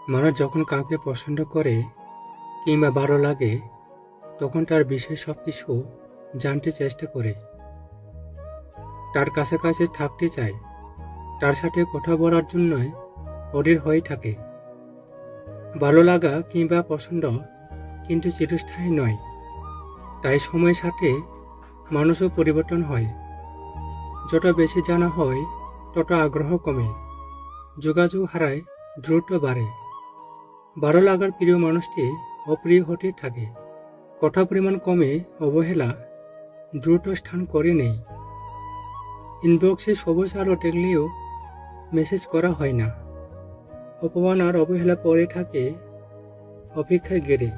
মানুষ যখন কাউকে পছন্দ করে কিংবা ভালো লাগে তখন তার বিষয়ে সবকিছু জানতে চেষ্টা করে, তার কাছাকাছি থাকতে চায়, তার সাথে কথা বলার জন্যই অধীর হয়ে থাকে। ভালো লাগা কিংবা পছন্দ কিন্তু চিরস্থায়ী নয়, তাই সময়ের সাথে মানুষও পরিবর্তন হয়। যত বেশি জানা হয় তত আগ্রহ কমে, যোগাযোগ হারায়, দ্রুত বাড়ে। ভালো লাগার প্রিয় মানুষটি অপ্রিয় হতে থাকে, কথা পরিমাণ কমে, অবহেলা দ্রুত স্থান করে নেই। ইনবক্সে সবুজ আলো দেখলেও মেসেজ করা হয় না, অপমান আর অবহেলা পড়ে থাকে অপেক্ষায় গেড়ে।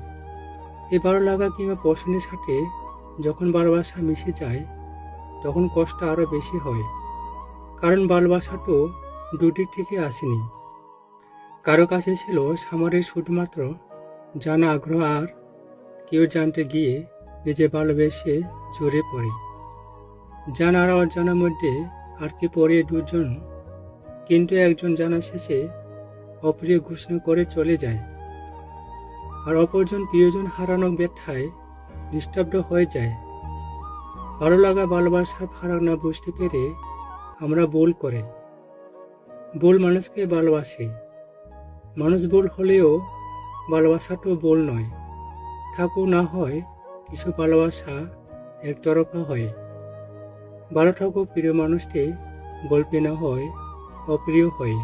এই ভালো লাগা কিংবা পছন্দের সাথে যখন ভালোবাসা মিশে যায় তখন কষ্ট আরও বেশি হয়, কারণ ভালোবাসা তো দুটির থেকে আসেনি। কারো কাছে ছিল সামরিক শুধুমাত্র জানা আগ্রহ, আর কেউ জানতে গিয়ে নিজে ভালোবেসে জড়িয়ে পড়ে। জানা আর অজানার মধ্যে আর কি পড়ে দুজন, কিন্তু একজন জানা শেষে অপ্রিয় ঘোষণা করে চলে যায়, আর অপরজন প্রিয়জন হারানোর ব্যথায় নিস্তব্ধ হয়ে যায়। ভালো লাগা ভালোবাসার ফারাক না বুঝতে পেরে আমরা ভুল করে ভুল মানুষকে ভালোবাসি। মানুষ ভুল হলেও ভালোবাসাটাও ভুল নয়। থাকুক না হয় কিছু ভালোবাসা একতরফা হয়। ভালো থাকুক প্রিয় মানুষটি গল্পে না হয় অপ্রিয় হয়।